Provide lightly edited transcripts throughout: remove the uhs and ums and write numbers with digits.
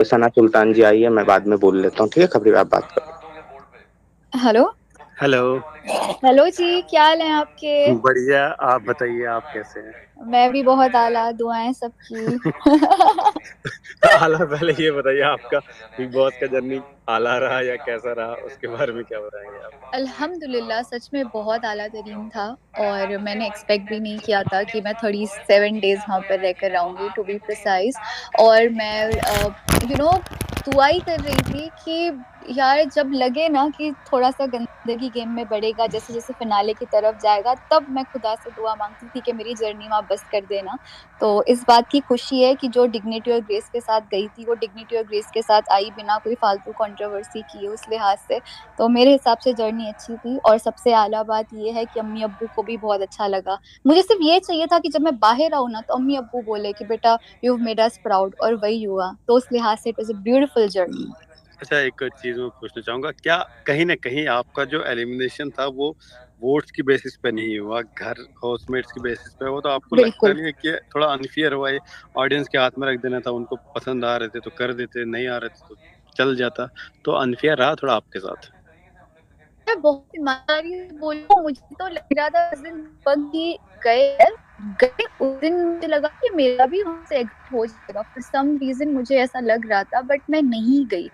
सना सुल्तान जी आई है, मैं बाद में बोल लेता हूँ, ठीक है? खबरी आप बात करो। हेलो। हेलो। हेलो जी, क्या हाल है आपके? बढ़िया, आप बताइए आप कैसे हैं? मैं भी बहुत आला, दुआएं सबकी। आला पहले ये बताइए आपका बिग बॉस का जर्नी आला रहा या कैसा रहा, उसके बारे में क्या बताएंगे आप? अल्हम्दुलिल्लाह सच में बहुत आला तरीन था। और मैंने एक्सपेक्ट भी नहीं किया था कि मैं 37 डेज वहाँ पर रहकर आऊंगी, टू बी प्रिसाइज। और मैं दुआ ही कर रही थी कि यार जब लगे ना कि थोड़ा सा गंदगी गेम में बढ़ेगा, जैसे जैसे फिनाले की तरफ जाएगा, तब मैं खुदा से दुआ मांगती थी कि मेरी जर्नी वहाँ बस कर देना। तो इस बात की खुशी है कि जो डिग्निटी और ग्रेस के साथ गई थी वो डिग्निटी और ग्रेस के साथ आई, बिना कोई फालतू कंट्रोवर्सी किए उस लिहाज से। तो मेरे हिसाब से जर्नी अच्छी थी। और सबसे आला बात ये है कि अम्मी अब्बू को भी बहुत अच्छा लगा। मुझे सिर्फ ये चाहिए था कि जब मैं बाहर आऊँ ना तो अम्मी अब्बू बोले कि बेटा यू मेड अस प्राउड, और वही हुआ। तो उस लिहाज से it was a beautiful journey. अच्छा, एक चीज मैं पूछना चाहूंगा, क्या कहीं ना कहीं आपका जो एलिमिनेशन था वो वोट्स की बेसिस पे नहीं हुआ, घर हाउसमेट्स की बेसिस पे हुआ? तो आपको लगता बिल्कुल। नहीं है कि थोड़ा अनफेयर हुआ? ये ऑडियंस के हाथ में रख देना था, उनको पसंद आ रहे थे तो कर देते, नहीं आ रहे थे तो चल जाता। तो अनफेयर रहा थोड़ा आपके साथ? मैं बहुत ईमानदारी से बोलूं, मुझे तो लग रहा था उस दिन दीपक जी गए गए उस दिन मुझे लगा कि मेरा भी उनसे एग्जिट हो जाएगा। फॉर सम रीजन मुझे ऐसा लग रहा था, बट मैं नहीं गई।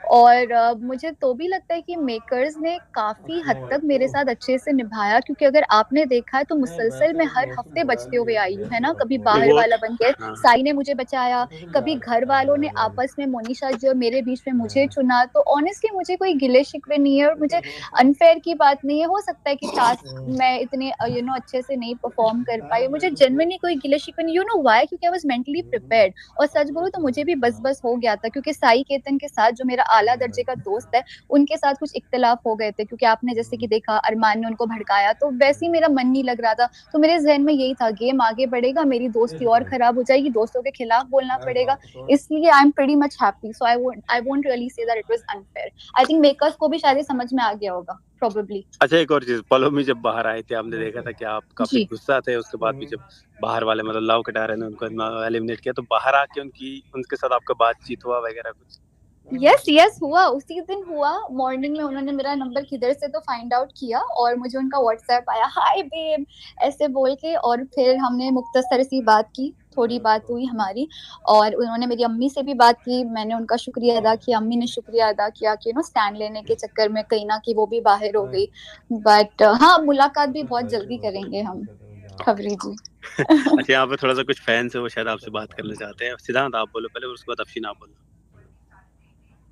और मुझे तो भी लगता है कि मेकर्स ने काफी हद तक मेरे साथ अच्छे से निभाया, क्योंकि अगर आपने देखा है तो मुसलसल मैं हर हफ्ते बचते हुए आई हूँ, है ना। कभी बाहर वो वाला बन के हाँ। साई ने मुझे बचाया, कभी घर वालों ने आपस में मोनिशा जी और मेरे बीच में मुझे चुना। तो ऑनेस्टली मुझे कोई गिले शिकवे नहीं है, और मुझे अनफेयर की बात नहीं है। हो सकता है कि टास्क मैं इतने अच्छे से नहीं परफॉर्म कर पाई, मुझे जेन्युइनली कोई गिले शिकवे नहीं। व्हाई? क्योंकि आई वाज मेंटली प्रिपेयर्ड। और सच बोलूं तो मुझे भी बस बस हो गया था, क्योंकि साई केतन के साथ जो मेरा आला दर्जे का दोस्त है उनके साथ कुछ इख्तलाफ हो गए थे, क्योंकि आपने जैसे कि देखा अरमान ने उनको भड़काया, तो वैसे ही मेरा मन नहीं लग रहा था। तो मेरे जहन में यही था, गेम आगे बढ़ेगा, मेरी दोस्ती और खराब हो जाएगी, दोस्तों के खिलाफ बोलना पड़ेगा। इसलिए I am pretty much happy, so I won't really say that it was unfair. I think makers को भी शायद ये समझ में आ गया होगा, प्रोबेबली। अच्छा, एक और चीज, पलो में जब बाहर आए थे आपने देखा था कि आप काफी जी। गुस्सा थे, उसके बाद भी जब बाहर वाले मतलब लव कटारे ने उनको एलिमिनेट किया, तो बाहर आके उनकी उनके साथ आपका बातचीत हुआ वगैरह कुछ? यस यस, हुआ, उसी दिन हुआ। मॉर्निंग में उन्होंने मेरा नंबर किधर से तो फाइंड आउट किया, और मुझे उनका व्हाट्सएप आया, हाय बेब ऐसे बोल के। और फिर हमने मुख्तसर सी बात की, थोड़ी बात हुई हमारी। और उन्होंने मेरी अम्मी से भी बात की, मैंने उनका शुक्रिया अदा किया, अम्मी ने शुक्रिया अदा किया कि स्टैंड लेने के चक्कर में कहीं ना कि वो भी बाहर हो गई। बट हाँ, मुलाकात भी बहुत जल्दी करेंगे हम, खबरी जी। अच्छा, यहाँ पे थोड़ा सा कुछ फैंस है वो शायद आपसे बात करना चाहते हैं। सिद्धांत आप बोलो पहले, उसके बाद अफशीन आप बोलो।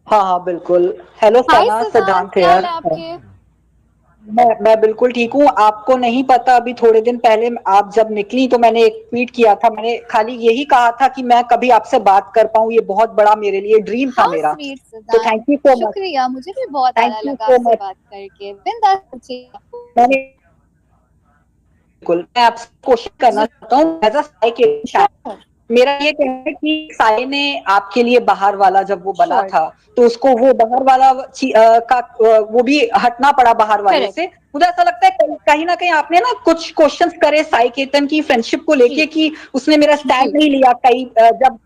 हाँ हाँ बिल्कुल। हेलो हाय सना, सिद्धांत, सिद्धांत क्या हाल यार। है आपके? मैं बिल्कुल ठीक हूँ। आपको नहीं पता, अभी थोड़े दिन पहले आप जब निकली तो मैंने एक ट्वीट किया था। मैंने खाली यही कहा था कि मैं कभी आपसे बात कर पाऊँ, ये बहुत बड़ा मेरे लिए ड्रीम था हाउ मेरा। स्वीट तो सिद्धांत, थैंक यू सो मच। शुक्रिया, मुझे भी बहुत थैंक आला यू लगा सो आपसे मच। बात करके। बिंदास पूछिए। मैंने बिल्कुल, मैं आपसे कोशिश करना चाहता हूँ एज अ साई के। श्योर। मेरा ये कहना है कि साई ने आपके लिए बाहर वाला जब वो बना श्योर। था तो उसको वो बाहर वाला वो भी हटना पड़ा बाहर वाले करेक्ट। से। मुझे ऐसा लगता है कहीं ना कहीं आपने ना कुछ क्वेश्चंस करे साई केतन की फ्रेंडशिप को जी। लेके कि उसने मेरा जी। स्टैंड नहीं लिया कई जब।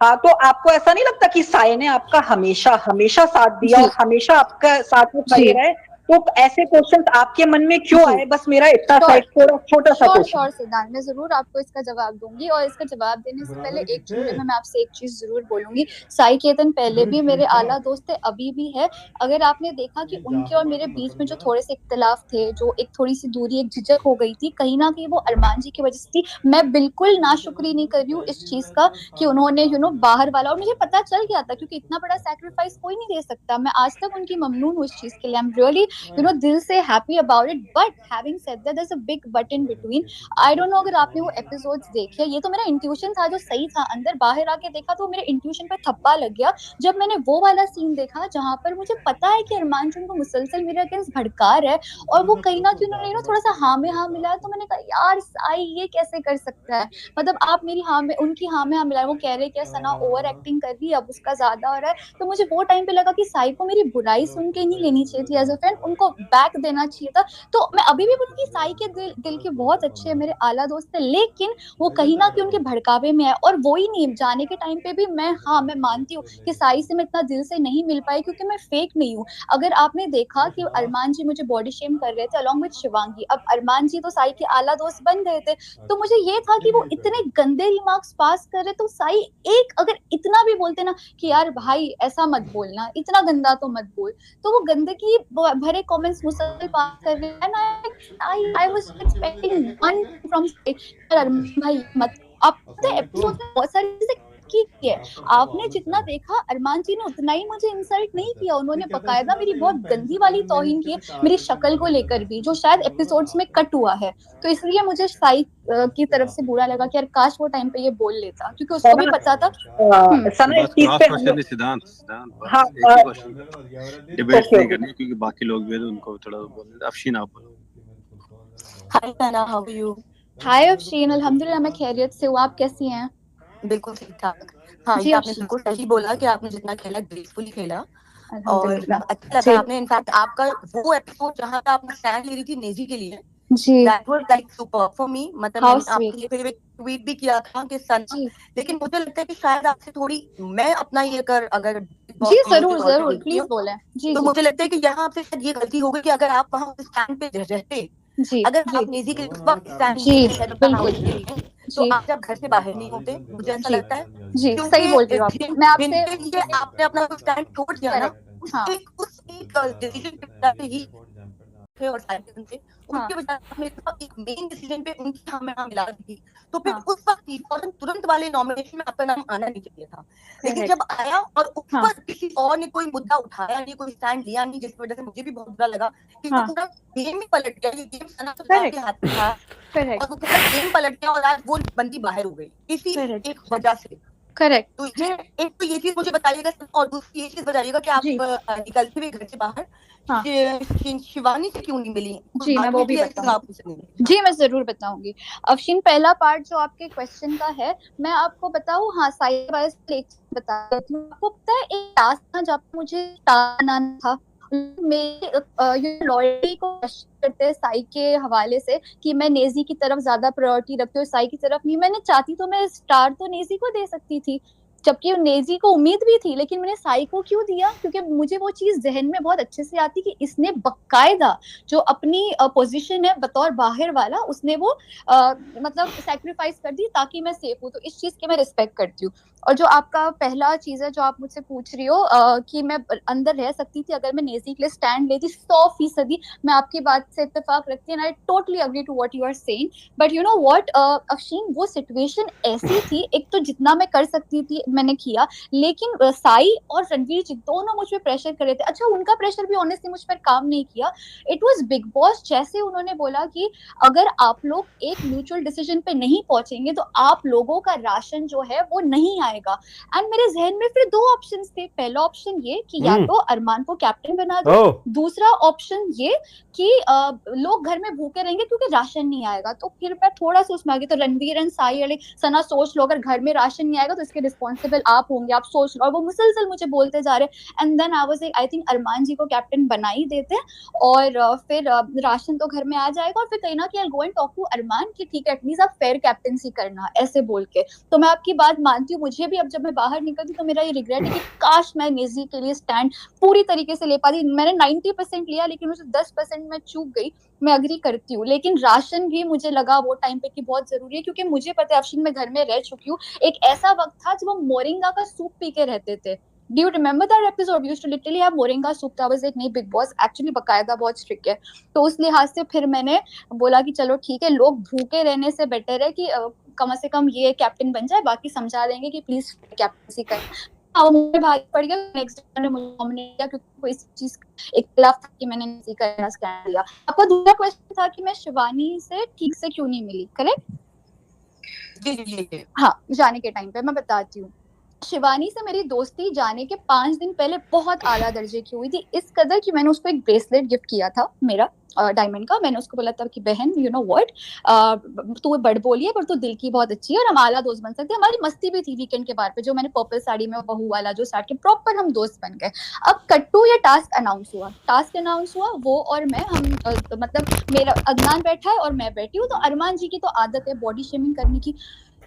हाँ, तो आपको ऐसा नहीं लगता कि साई ने आपका हमेशा हमेशा साथ दिया जी। और हमेशा आपका साथ में खड़े जी। रहे? तो ऐसे क्वेश्चंस आपके मन में क्यों जी। आए? बस मेरा इतना सा श्योर। एक थोड़ा छोटा सा श्योर क्वेश्चन। श्योर सिद्धांत, मैं जरूर आपको इसका जवाब दूंगी। और इसका जवाब देने से पहले एक जुमले में मैं आपसे एक चीज जरूर बोलूंगी। साई केतन पहले भी मेरे आला दोस्त है, अभी भी है। अगर आपने देखा कि उनके और मेरे बीच में जो थोड़े से इख्तलाफ थे, जो एक थोड़ी सी दूरी, एक झिझक हो गई थी, कहीं ना कहीं वो अरमान जी की वजह से थी। मैं बिल्कुल नाशुक्री नहीं कर रही हूँ इस चीज का कि उन्होंने बाहर वाला। और मुझे पता चल गया था, क्योंकि इतना बड़ा सैक्रिफाइस कोई नहीं दे सकता। मैं आज तक उनकी ममनून हूँ इस चीज के लिए। आई एम रियली दिल से happy about it. But having said that, there is a big but in between. I don't know अगर आपने वो एपिसोड्स देखे, ये तो मेरा इंट्यूशन था जो सही था। अंदर बाहर आके देखा तो मेरे इंट्यूशन पर थप्पा लग गया जब मैंने वो वाला सीन देखा, जहां पर मुझे पता है कि अरमान जो उनको मुसलसल मेरे अगेंस्ट भड़का रहा है, और वो कहीं ना कहीं उन्होंने थोड़ा सा हाँ में हाँ मिलाया। तो मैंने कहा यार साई ये कैसे कर सकता है? मतलब आप मेरी हाँ में उनकी हाँ में हाँ मिला, वो कह रहे कि सना ओवर एक्टिंग कर रही है, अब उसका ज्यादा हो रहा है। तो मुझे वो टाइम पे लगा कि साई को मेरी बुराई सुन के नहीं लेनी चाहिए थी एज अ फ्रेंड, उनको बैक देना चाहिए था। तो मैं अभी भी बोलूंगी साई के दिल के बहुत अच्छे मेरे आला दोस्त थे, लेकिन वो कहीं ना कहीं उनके भड़कावे में है। और वो ही नहीं, जाने के टाइम पे भी मैं मानती हूँ कि साई से मैं इतना दिल से नहीं मिल पाई, क्योंकि मैं फेक नहीं हूँ। अगर आपने देखा कि अरमान जी मुझे बॉडी शेम कर रहे थे अलॉन्ग विद शिवांगी, अब अरमान जी तो साई के आला दोस्त बन गए थे, तो मुझे ये था कि वो इतने गंदे रिमार्क्स पास कर रहे, तो साई एक अगर इतना भी बोलते ना कि यार भाई ऐसा मत बोलना, इतना गंदा तो मत बोल, तो वो गंदगी भरे कमेंट्स मुसलसल पास कर रहे हैं ना। I was expecting one from Arman भाई मत। आप एपिसोड में बहुत सारी चीजें की है, आपने जितना देखा अरमान जी ने उतना ही मुझे इंसल्ट नहीं किया, उन्होंने बकायदा मेरी बहुत गंदी वाली तौहीन की है, मेरी शक्ल को लेकर भी, जो शायद एपिसोड्स में कट हुआ है। तो इसलिए मुझे साई की तरफ से बुरा लगा कि यार काश वो टाइम पे ये बोल लेता, क्योंकि उसको भी पता था। सना इस चीज पे हम सिद्धांत हाँ एक ही क्वेश्चन डिबेट नहीं करनी, क्योंकि बाकी लोग भी हैं तो उनको थोड़ा बोलने। अफशीन आप बोलो। हाय सना, हाउ आर यू? हाय अफशीन, अल्हम्दुलिल्लाह मैं खैरियत से हूँ, आप कैसी हैं? बिल्कुल ठीक ठाक। हाँ, जी ये आपने अफशीन, बिल्कुल सही बोला कि आपने जितना खेला ग्रेसफुली खेला, और अल्हम्दुलिल्लाह। अच्छा लगा आपने। इनफैक्ट आपका वो एपिसोड जहाँ पे आपने स्टैंड ले रही थी नेजी के लिए, जी that was like super for me. मतलब हाउ मैंने आपके स्वीट। लिए फिर एक ट्वीट भी किया था कि सना, जी लेकिन मुझे लगता है कि शायद आपसे थोड़ी मैं अपना ये अगर जी जो जरूर तौर पे जरूर देखती प्लीज हूँ, बोलें। जी तो जी मुझे लगता है कि यहाँ आपसे शायद ये गलती हो गई कि अगर आप वहाँ स्टैंड पे रहते, जी अगर जी आप नेजी के लिए उस वक्त स्टैंड जी लेते हेड ऑफ द बिल्कुल हाउस के लिए, तो जी आज आप घर से बाहर नहीं होते, मुझे ऐसा जी लगता है। जी सही क्योंकि बोल रही हो आप। मैं आपसे जिनके लिए आपने अपना स्टैंड छोड़ दिया ना, करेक्ट। हाँ उस एक डिसीजन की वजह से ही थे और साइकिल थे, हाँ उनके बजाय आपने एक मेन डिसीजन पे उनकी हाँ में हाँ मिला दी थी, तो फिर हाँ उस वक्त फौरन तुरंत वाले नॉमिनेशन में आपका नाम आना नहीं चाहिए था। लेकिन करेक्ट। जब आया और उस हाँ पर किसी और ने कोई मुद्दा उठाया नहीं, कोई स्टैंड लिया नहीं, जिसकी वजह से मुझे भी बहुत बुरा लगा कि हाँ पूरा गेम ही पलट गया। ये गेम सना सुल्तान के करेक्ट हाथ में था, करेक्ट और वो पूरा गेम पलट गया, और आज वो बंदी बाहर हो गई इसी करेक्ट एक वजह से। करेक्ट। तो ये एक तो ये चीज मुझे बताइएगा, और दूसरी ये चीज बताइएगा कि आप जी निकलते हुए घर से बाहर हाँ शिवानी से क्यों नहीं मिली? कुछ जी मैं बात वो हुई भी थी ऐसी जो बताऊंगी। आप मुझसे नहीं मिली? हाँ जी मैं जरूर बताऊंगी। अफशीन, पहला पार्ट जो आपके क्वेश्चन का है, मैं आपको बताऊं, हाँ साई बारे से एक चीज बता देती हूँ। आपको पता है एक टास्क था जब मुझे बनाना था, मेरी लॉयल्टी को क्वेश्चन करते हैं साई के हवाले से कि मैं नेजी की तरफ ज्यादा प्रायोरिटी रखती हूँ, साई की तरफ नहीं। मैंने चाहती तो मैं स्टार तो नेजी को दे सकती थी, जबकि नेजी को उम्मीद भी थी, लेकिन मैंने साई को क्यों दिया? क्योंकि मुझे वो चीज जहन में बहुत अच्छे से आती कि इसने बकायदा जो अपनी पोजीशन है बतौर बाहर वाला, उसने वो मतलब सेक्रीफाइस कर दी ताकि मैं सेफ हूँ, तो इस चीज की मैं रिस्पेक्ट करती हूँ। और जो आपका पहला चीज है जो आप मुझसे पूछ रही हो कि मैं अंदर रह सकती थी अगर मैं नेजी के लिए स्टैंड लेती, 100%। मैं आपकी बात से इत्तेफाक रखती हूँ, I totally agree to what you are saying. But you know what Afsheen, वो सिचुएशन ऐसी थी, एक तो जितना मैं कर सकती थी मैंने किया, लेकिन साई और रणवीर जी दोनों मुझ पर प्रेशर कर रहे थे। अच्छा, उनका प्रेशर भी ऑनेस्टली मुझ पर काम नहीं किया। इट वाज बिग बॉस, जैसे उन्होंने बोला कि अगर आप लोग एक म्यूचुअल डिसीजन पे नहीं पहुंचेंगे तो आप लोगों का राशन जो है वो नहीं आएगा। एंड मेरे जहन में फिर दो ऑप्शंस थे। पहला ऑप्शन ये कि या तो अरमान को कैप्टन बना दो, दूसरा ऑप्शन ये कि लोग घर में भूखे रहेंगे क्योंकि राशन नहीं आएगा। तो फिर मैं थोड़ा सा उसमें आ गई। तो रणवीर एंड साई अली, सना सोच लो, अगर घर में राशन नहीं आएगा तो इसके रिस्पॉन्सिबल आप होंगे, आप सोच लो। और वो मुसलसल मुझे बोलते जा रहे। And then I was like, I think Arman ji को कैप्टन बना ही देते, और फिर राशन तो घर में आ जाएगा, और फिर कहीं ना कहीं आई गो एंड टॉक टू अरमान कि ठीक है एटलीस्ट आप फेयर कैप्टनसी करना, ऐसे बोल के। तो मैं आपकी बात मानती हूँ, मुझे भी अब जब मैं बाहर निकलती तो मेरा ये रिग्रेट है कि काश मैं नेजी के लिए स्टैंड पूरी तरीके से ले पाती। मैंने 90% लिया, लेकिन मुझे 10% में चूक गई, मैं अग्री करती हूँ। लेकिन राशन भी मुझे लगा वो टाइम पे कि बहुत जरूरी है, क्योंकि मुझे पता है अफशीन मैं घर में रह चुकी हूँ। एक ऐसा वक्त था जब हम मोरिंगा का सूप पी के रहते थे। Do you remember that episode? We used to literally have moringa soup. था बस एक नहीं, बिग बॉस एक्चुअली बकायदा बहुत स्ट्रिक्ट है। तो उस लिहाज से फिर मैंने बोला कि चलो ठीक है, लोग भूखे रहने से बेटर है कि कम से कम ये कैप्टन बन जाए, बाकी समझा देंगे कि प्लीज कैप्टनसी कर। मुझे भारी पड़ गया, नेक्स्ट डे ने मुझे नॉमिनेट किया क्योंकि कोई इस चीज का इख्तिलाफ था कि मैंने नहीं करना स्टैंड लिया। आपका दूसरा क्वेश्चन था कि मैं शिवानी से ठीक से क्यों नहीं मिली, करेक्ट? जी जी जी। हाँ, जाने के टाइम पे मैं बताती हूँ। शिवानी से मेरी दोस्ती जाने के 5 दिन पहले बहुत आला दर्जे की हुई थी, इस कदर कि मैंने उसको एक ब्रेसलेट गिफ्ट किया था मेरा डायमंड का। मैंने उसको बोला था कि बहन यू नो व्हाट, तू बड़ बोली है पर तू दिल की बहुत अच्छी है और हम आला दोस्त बन सकते हैं। हमारी मस्ती भी थी वीकेंड के बार पे, जो मैंने पर्पल साड़ी में बहू वाला जो साट के प्रॉपर हम दोस्त बन गए। अब कट्टू ये टास्क अनाउंस हुआ, वो और मैं हम मतलब मेरा अदनान बैठा है और मैं बैठी हूँ, तो अरमान जी की तो आदत है बॉडी शेमिंग करने की।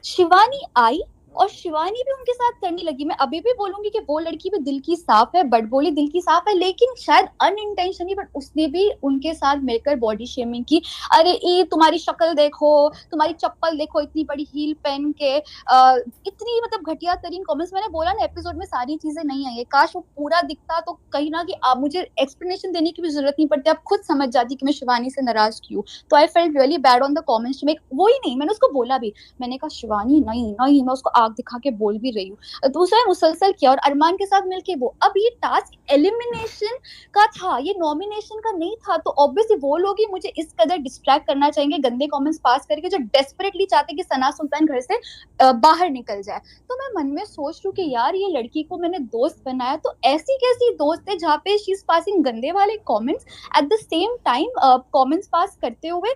शिवानी आई और शिवानी भी उनके साथ करने लगी। मैं अभी भी बोलूंगी कि वो लड़की भी दिल की साफ है, बट बोली दिल की साफ है, लेकिन शायद अनइंटेंशनली, बट उसने भी उनके साथ मिलकर बॉडी शेमिंग की। अरे ई तुम्हारी शक्ल देखो, तुम्हारी चप्पल देखो, इतनी बड़ी हील पहन के, इतनी मतलब घटिया तरीन कमेंट्स। मैंने बोला ना एपिसोड में सारी चीजें नहीं आई है, काश वो पूरा दिखता तो कहीं ना कि आप मुझे एक्सप्लेनेशन देने की भी जरूरत नहीं पड़ती, आप खुद समझ जाती कि मैं शिवानी से नाराज क्यों। तो I felt really bad on the comments. वो ही नहीं, मैंने उसको बोला भी, मैंने कहा शिवानी नहीं नहीं, मैं उसको आग दिखा के बोल भी रही हूँ। तो उसने मुसलसल किया और अरमान के साथ मिलके वो। अब ये टास्क एलिमिनेशन का था, ये नॉमिनेशन का नहीं था, तो ऑब्वियसली वो लोग ही मुझे इस कदर डिस्ट्रैक्ट करना चाहेंगे गंदे कमेंट्स पास करके, जो डेस्परेटली चाहते कि सना सुल्तान घर से बाहर निकल जाए। तो मैं मन में सोच रही हूँ कि यार ये लड़की को मैंने दोस्त बनाया, तो ऐसी कैसी दोस्त है जहाँ पे शी इज पासिंग गंदे वाले comments, at the same time comments pass करते हुए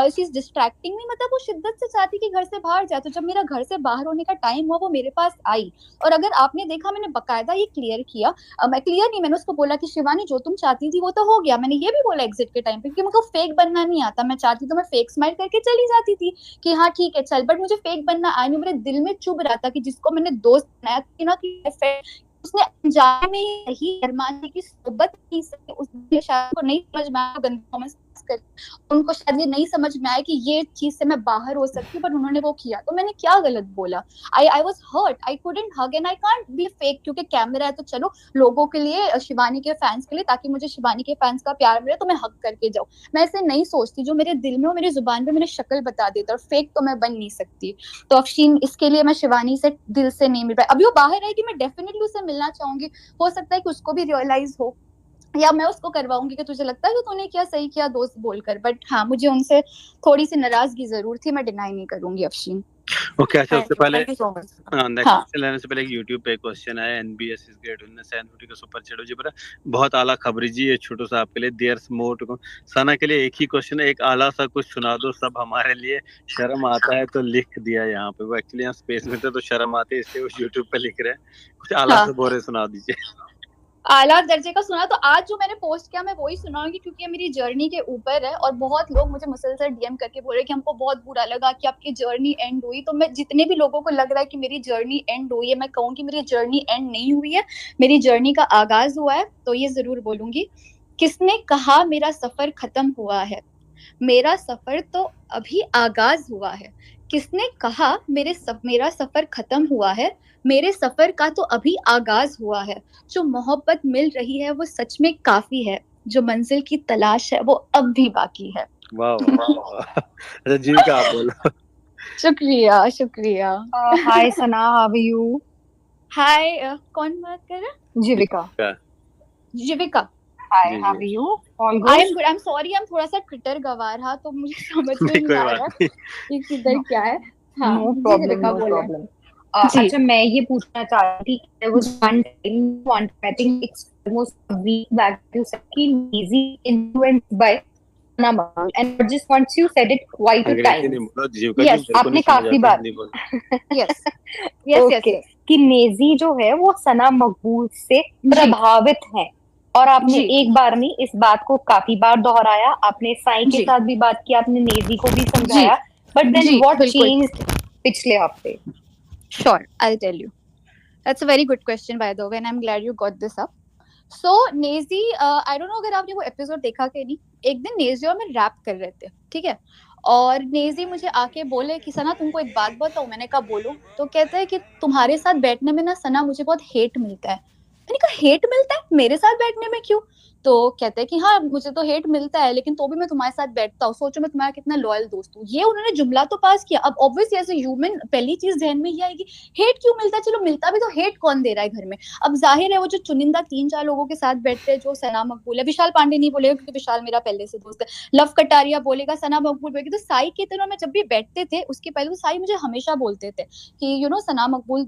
शी इज डिस्ट्रैक्टिंग मी। मतलब वो शिद्दत से चाहती कि घर से बाहर जाए। तो जब मेरा घर से बाहर होने का टाइम हुआ, वो मेरे पास आई, और अगर आपने देखा मैंने बकायदा ये क्लियर किया, मैं क्लियर नहीं, मैंने उसको बोला कि शिवानी जो तुम चाहती थी वो तो हो गया। मैंने ये भी बोला एग्जिट के टाइम पे, क्योंकि मुझको फेक बनना नहीं आता। मैं चाहती तो मैं फेक स्माइल करके चली जाती थी कि हाँ ठीक है चल, बट मुझे फेक बनना आया नहीं। मेरे दिल में चुभ रहा था कि जिसको मैंने दोस्त बनाया ना कि उसने अनजाने में ही सही अरमान की सोबत की सही, उसने शायद को नहीं समझ में आया, गंदे कमेंट्स कर उनको शायद ये नहीं समझ में आया कि ये चीज से मैं बाहर हो सकती हूँ, बट उन्होंने वो किया। तो मैंने क्या गलत बोला? I was hurt, I couldn't hug and I can't be fake, क्योंकि कैमरा है तो चलो लोगों के लिए, शिवानी के फैंस के लिए, ताकि मुझे शिवानी के फैंस का प्यार मिले तो मैं हक करके जाऊं। मैं ऐसे नहीं सोचती, जो मेरे दिल में हो मेरी जुबान पे मेरी शक्ल बता देता, और फेक तो मैं बन नहीं सकती। तो अफशीन इसके लिए मैं शिवानी से दिल से नहीं मिल पाई। अभी वो बाहर आएगी, मैं डेफिनेटली उससे मिलना चाहूंगी। हो सकता है कि उसको भी रियलाइज हो, या मैं उसको करवाऊंगी कि तुझे लगता है कि तूने क्या सही किया दोस्त बोलकर। बट हाँ, मुझे उनसे थोड़ी सी नाराजगी जरूर थी, मैं डिनाई नहीं करूंगी अफशीन। ओके, अच्छा उससे पहले thank you so much. Next question लेने से पहले एक यूट्यूब पे एक क्वेश्चन है, एनबीएस इज ग्रेट उन्होंने 750 का सुपर चैट जी पर बहुत आला खबरी जी, ये छोटू सा आपके लिए, देयर्स मोर टू। सना के लिए एक ही क्वेश्चन है, एक आला सा कुछ सुना दो सब हमारे लिए, शर्म आता है तो लिख दिया यहाँ पे। वो एक्चुअली यहाँ स्पेस में थे तो शर्म आती है, इसलिए वो यूट्यूब पे लिख रहे हैं, कुछ आला से बोरे सुना दीजिए। आला दर्जे का सुना तो आज जो मैंने पोस्ट किया मैं वही सुनाऊंगी, क्योंकि ये मेरी जर्नी के ऊपर है, और बहुत लोग मुझे मुसलसल डीएम करके बोल रहे कि हमको बहुत बुरा लगा कि आपकी जर्नी एंड हुई। तो मैं जितने भी लोगों को लग रहा है कि मेरी जर्नी एंड हुई है, मैं कहूंगी मेरी जर्नी एंड नहीं हुई है, मेरी जर्नी का आगाज हुआ है। तो ये जरूर बोलूंगी, किसने कहा मेरा सफर खत्म हुआ है, मेरा सफर तो अभी आगाज हुआ है। किसने कहा मेरा सफर खत्म हुआ है, मेरे सफर का तो अभी आगाज हुआ है। जो मोहब्बत मिल रही है वो सच में काफी है, जो मंजिल की तलाश है वो अब भी बाकी है। वाह वाह, अच्छा जीविका आप बोलो। शुक्रिया शुक्रिया। Hi Sana, how are you? Hi, कौन बात कर रहा है? जीविका। जीविका, हाय, जी, हाउ जी। Are you? All I good? Am good, I am sorry, I am थोड़ा सा ट्विटर गवा रहा, तो मुझे समझ में नहीं नहीं कोई आ बात रहा नहीं। ये किधर क्या है। हाँ नो जी, प्रॉब्लम, जीविका नो बोले। प्रॉब्लम। जी। अच्छा, मैं ये पूछना चाह रही थी, there was one, I think it's almost a week back, you said कि easy influenced by Sana Mahal, and I just once you said it quite a अंग्रेजी time. नहीं बोलो जीविका जी, Yes, मेरे को आपने नहीं समझ काफी आता बार हिंदी बोल। यस यस यस ओके कि नेजी जो है वो सना मकबूल से प्रभावित है, और आपने जी। एक बार नहीं इस बात को काफी बार दोहराया। आपने साई के जी। साथ भी बात की, आपने नेजी को भी समझाया, बट देन जी, व्हाट बिल्कुल। चेंज्ड पिछले हफ्ते? Sure, I'll tell you. That's a very good question, by the way, and I'm glad you got this up. So, Naezy, I don't know अगर आपने वो एपिसोड देखा कि नहीं। एक दिन नेजी और मैं रैप कर रहे थे, ठीक है, और नेजी मुझे आके बोले कि सना तुमको एक बात बताऊं। मैंने कहा बोलो। तो कहते हैं कि तुम्हारे साथ बैठने में ना सना मुझे बहुत हेट मिलता है। मैंने कहा हेट मिलता है मेरे साथ बैठने में क्यों? तो कहते हैं कि हाँ मुझे तो हेट मिलता है लेकिन तो भी मैं तुम्हारे साथ बैठता हूँ, सोचो मैं तुम्हारा कितना लॉयल दोस्त हूँ। ये उन्होंने जुमला तो पास किया। अब ऑब्वियसली एज ए ह्यूमन पहली चीज ध्यान में ये आएगी हेट क्यों मिलता है? चलो मिलता भी तो हेट कौन दे रहा है घर में? अब जाहिर है वो जो चुनिंदा 3-4 लोगों के साथ बैठते हैं, जो सना मकबूल है, विशाल पांडे नहीं बोलेगा क्योंकि विशाल मेरा पहले से दोस्त है, लव कटारिया बोलेगा, सना मकबूल बोलेगी, तो साई के तरह में जब भी बैठते थे उसके पहले तो साई मुझे हमेशा बोलते थे कि यू नो सना मकबूल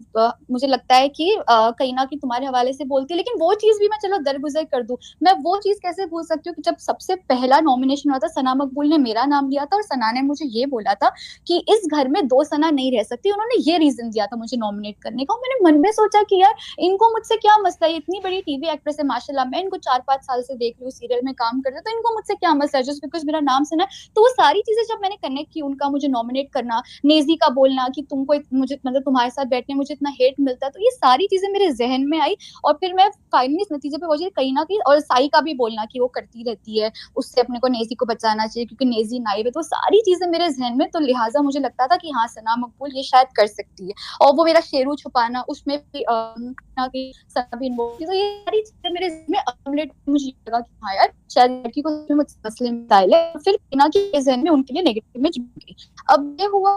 मुझे लगता है कि कहीं ना कहीं तुम्हारे हवाले से बोलती है। लेकिन वो चीज भी मैं चलो दरगुजर कर दूं, मैं वो चीज कैसे भूल सकती हूँ कि जब सबसे पहला नॉमिनेशन हुआ था सना मकबूल ने मेरा नाम लिया था और सना ने मुझे ये बोला था कि इस घर में 2 सना नहीं रह सकती। उन्होंने ये रीजन दिया था मुझे नॉमिनेट करने का। मैंने मन में सोचा कि यार इनको मुझसे क्या मसला है, इतनी बड़ी टीवी एक्ट्रेस है माशाल्लाह, मैं इनको 4-5 साल से देख रही हूँ, सीरियल में काम कर रहे, तो इनको मुझसे क्या मसला है जस्ट बिकॉज मेरा नाम सुना है। तो वो सारी चीजें जब मैंने कनेक्ट की, उनका मुझे नॉमिनेट करना, नेजी का बोलना कि तुमको मुझे मतलब तुम्हारे साथ बैठने मुझे इतना हेट मिलता है, तो ये सारी चीजें मेरे जहन में आई और फिर मैं फाइनली इस नतीजे पे पहुंची कहीं ना कहीं। और साई का भी बोलना कि वो करती रहती है, उससे अपने को नेजी को बचाना चाहिए क्योंकि नेजी नाइव है, तो सारी चीजें मेरे जहन में, तो लिहाजा मुझे लगता था कि हाँ सना मकबूल ये शायद कर सकती है। और वो मेरा शेरू छुपाना उसमें भी सना भी इन्वॉल्व थी, तो ये सारी चीजें मेरे जहन में अक्यूमुलेट, मुझे लगा कि हाँ यार शायद लड़की को मसले में डाले, फिर बिना के जहन में उनके लिए नेगेटिव में जुड़ गई। अब ये हुआ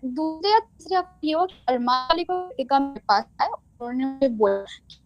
दूसरे या तीसरे हफ्ते ये हुआ कि अरमान अली को टिका मेरे पास आया, उन्होंने मुझे बोला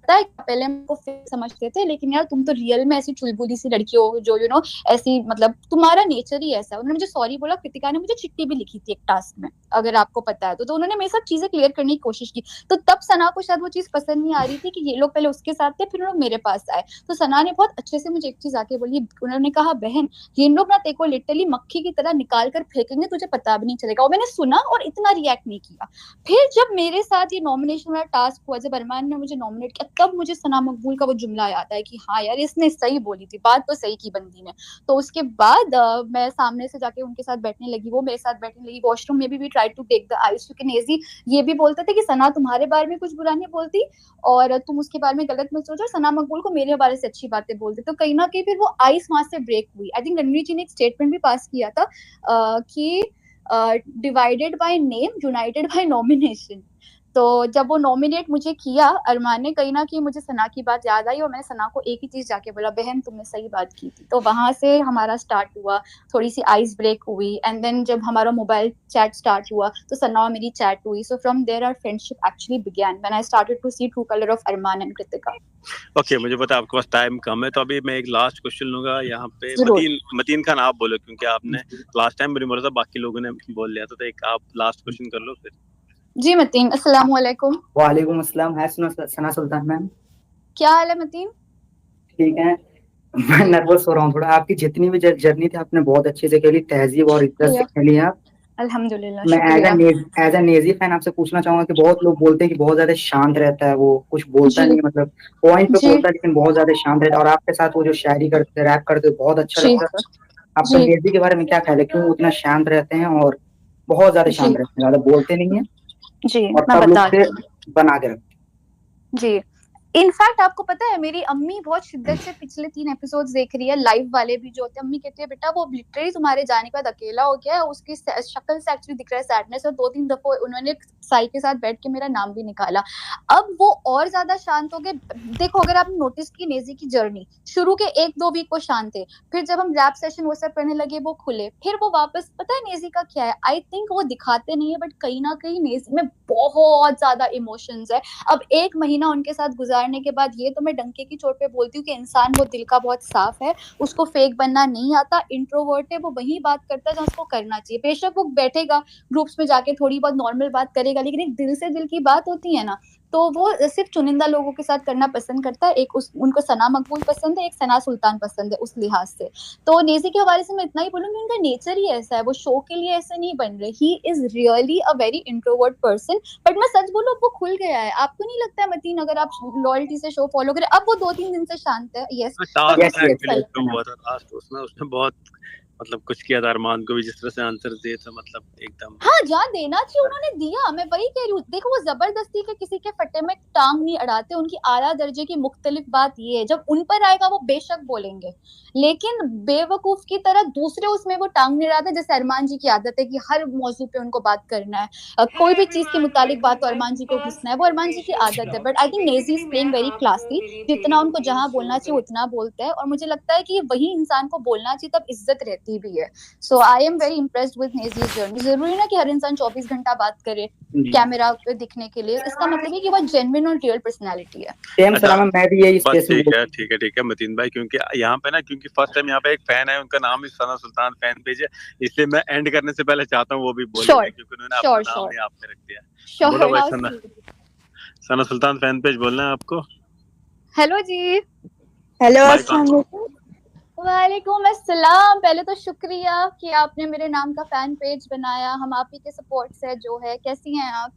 पहले हमको फिर समझते थे लेकिन यार तुम तो रियल में ऐसी चुलबुली सी लड़की हो जो यू नो ऐसी मतलब तुम्हारा नेचर ही ऐसा है। उन्होंने मुझे सॉरी बोला। कृतिका ने मुझे चिट्ठी भी लिखी थी एक टास्क में, अगर आपको पता है तो उन्होंने मेरे साथ चीजें क्लियर करने की कोशिश की। तो तब सना को शायद वो चीज पसंद नहीं आ रही थी कि ये लोग पहले उसके साथ थे फिर लोग मेरे पास आए। तो सना ने बहुत अच्छे से मुझे एक चीज आके बोली, उन्होंने कहा बहन ये लोग ना तेको लिटरली मक्खी की तरह निकाल कर फेंकेंगे, तुझे पता भी नहीं चलेगा। और मैंने सुना और इतना रिएक्ट नहीं किया। फिर जब मेरे साथ ये नॉमिनेशन वाला टास्क हुआ, जब अरमान ने मुझे नॉमिनेट किया, तब मुझे सना मकबूल का वो जुमला याद है कि हाँ यार इसने सही बोली थी, बात तो सही की बंदी ने। तो उसके बाद मैं सामने से जाके उनके साथ बैठने लगी, वो मेरे साथ बैठने लगी। वॉशरूम में भी try to take the ice, क्योंकि नेजी ये भी बोलते थे कि सना तुम्हारे बारे में कुछ बुरा नहीं बोलती और तुम उसके बारे में गलत मत सोचो, सना मकबूल को मेरे बारे से अच्छी बातें बोलते। तो कहीं ना कहीं फिर वो आइस वहां से ब्रेक हुई। आई थिंक रणवीर जी ने एक स्टेटमेंट भी पास किया था कि divided by name united by nomination. तो जब वो नॉमिनेट मुझे किया अरमान ने, कहीं ना कहीं मुझे सना की बात याद आई और मैंने सना को एक ही चीज जाके बोला, बहन तुमने सही बात की थी। तो वहां से हमारा स्टार्ट हुआ, थोड़ी सी आइस ब्रेक हुई। एंड देन जब हमारा मोबाइल चैट स्टार्ट हुआ तो सना और मेरी चैट हुई। So from there our friendship actually began when I started to see true colour of Arman and Kritika. Okay, मुझे पता है आपके पास टाइम कम है, तो अभी मैं एक लास्ट क्वेश्चन लूंगा यहाँ पे। जरूर। मतीन खान आप बोलो, क्योंकि आपने लास्ट टाइम भी बोला था, बाकी लोगों ने बोल लिया था, तो एक आप लास्ट क्वेश्चन कर लो फिर। जी मतीन, अस्सलाम वालेकुम। वालेकुम अस्सलाम। है सना सुल्तान मैम, क्या हाल है मतीन? ठीक है। मैं नर्वस हो रहा हूँ थोड़ा। आपकी जितनी भी जर्नी थी आपने बहुत अच्छे से खेली, तहजीब और इज्जत से खेली आप। अल्हम्दुलिल्लाह, मैं शुक्रिया। एज ए नेजी फैन आपसे पूछना चाहूंगा कि बहुत लोग बोलते हैं कि बहुत ज्यादा शांत रहता है, वो कुछ बोलता नहीं, मतलब पॉइंट पे बोलता है लेकिन बहुत ज्यादा शांत रहता है। और आपके साथ वो जो शायरी करते, रैप करते, बहुत अच्छा लगता था। आपका नेजी के बारे में क्या ख्याल है, क्यों उतना शांत रहते हैं और बहुत ज्यादा शांत रहते हैं, ज्यादा बोलते नहीं है जी और मैं सब लोग बताती से बना के रखते हैं? जी। इनफैक्ट आपको पता है मेरी अम्मी बहुत शिद्दत से पिछले 3 एपिसोड्स देख रही है, लाइव वाले भी जो होते हैं। अम्मी कहती है बेटा वो लिटरली तुम्हारे जाने के बाद अकेला हो गया है, उसकी शक्ल से एक्चुअली दिख रहा है सैडनेस। और 2-3 दफे उन्होंने साई के साथ बैठ के मेरा नाम भी निकाला। अब वो और ज्यादा शांत हो गए। देखो अगर आपने नोटिस की नेजी की जर्नी, शुरू के 1-2 वीक वो शांत थे, फिर जब हम रैप सेशन वो सब करने लगे वो खुले, फिर वो वापस। पता है नेजी का क्या है, आई थिंक वो दिखाते नहीं है बट कहीं ना कहीं नेजी में बहुत ज्यादा इमोशंस है। अब 1 महीना उनके साथ गुजारने के बाद ये तो मैं डंके की चोट पे बोलती हूँ कि इंसान वो दिल का बहुत साफ है, उसको फेक बनना नहीं आता, इंट्रोवर्ट है, वो वही बात करता है जहाँ उसको करना चाहिए। बेशक वो बैठेगा ग्रुप्स में जाके थोड़ी बहुत नॉर्मल बात करेगा, लेकिन एक दिल से दिल की बात होती है ना, तो वो सिर्फ चुनिंदा लोगों के साथ करना पसंद करता है। एक उनको सना मकबूल पसंद है, एक सना सुल्तान पसंद है उस लिहाज से। तो नेजी के हवाले से मैं इतना ही बोलूंगी, उनका नेचर ही ऐसा है, वो शो के लिए ऐसे नहीं बन रहे। He is really a very introvert person. But मैं सच बोलूं वो खुल गया है। आपको नहीं लगता है मतीन, अगर आप लॉयल्टी से शो फॉलो करें, अब वो 2-3 दिन से शांत है। यस टास्क एक्चुअली हुआ था लास्ट, उसमें बहुत मतलब कुछ किया था अरमान को भी जिस तरह से आंसर दिए तो मतलब एकदम हाँ, जहाँ देना चाहिए उन्होंने दिया। मैं वही कह रही हूँ, देखो वो जबरदस्ती के किसी के फट्टे में टांग नहीं अड़ाते। उनकी आला दर्जे की मुख्तलिफ बात ये है, जब उन पर आएगा वो बेशक बोलेंगे, लेकिन बेवकूफ की तरह दूसरे उसमें वो टांग नहीं अड़ाते। जैसे अरमान जी की आदत है कि हर मौजू पे उनको बात करना है, कोई भी चीज के मुतालिक बात तो अरमान जी को घुसना है, वो अरमान जी की आदत है। But I think Naezy is playing very classy, जितना उनको जहाँ बोलना चाहिए उतना बोलते हैं, और मुझे लगता है कि वही इंसान को बोलना चाहिए, तब इज्जत रहती भी है। So I am very impressed with Naezy's journey. जरूरी ना कि हर इंसान 24 घंटा बात करे कैमरा पे दिखने के लिए, इसका मतलब है कि वो जेन्युइन और रियल पर्सनालिटी है। सेम सलाम, मैं भी यही बस स्पेस में ठीक है मतीन भाई, क्योंकि यहाँ पे ना, क्योंकि फर्स्ट टाइम यहाँ पे एक फैन है, उनका नाम ही सना सुल्तान फैन पेज है, इसलिए मैं एंड करने से पहले चाहता हूँ वो भी बोले, क्योंकि उन्होंने अपना नाम ही आपने रख दिया। बोलो भाई, सना सुल्तान फैन पेज बोलना है आपको। हेलो जी। हेलो, अस्सलाम वालेकुम। वालेकुम अस्सलाम। पहले तो शुक्रिया कि आपने मेरे नाम का फैन पेज बनाया, हम आप ही के सपोर्ट से जो है। कैसी हैं आप?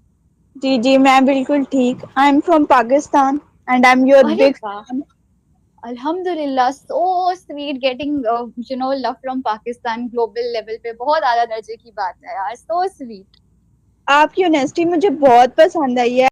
जी जी, मैं बिल्कुल ठीक। I am from Pakistan and I am your big fan. अल्हम्दुलिल्लाह, so sweet getting love from Pakistan global level पे। बहुत आला दर्जे की बात है यार, सो स्वीट। आपकी ऑनेस्टी मुझे बहुत पसंद आई है।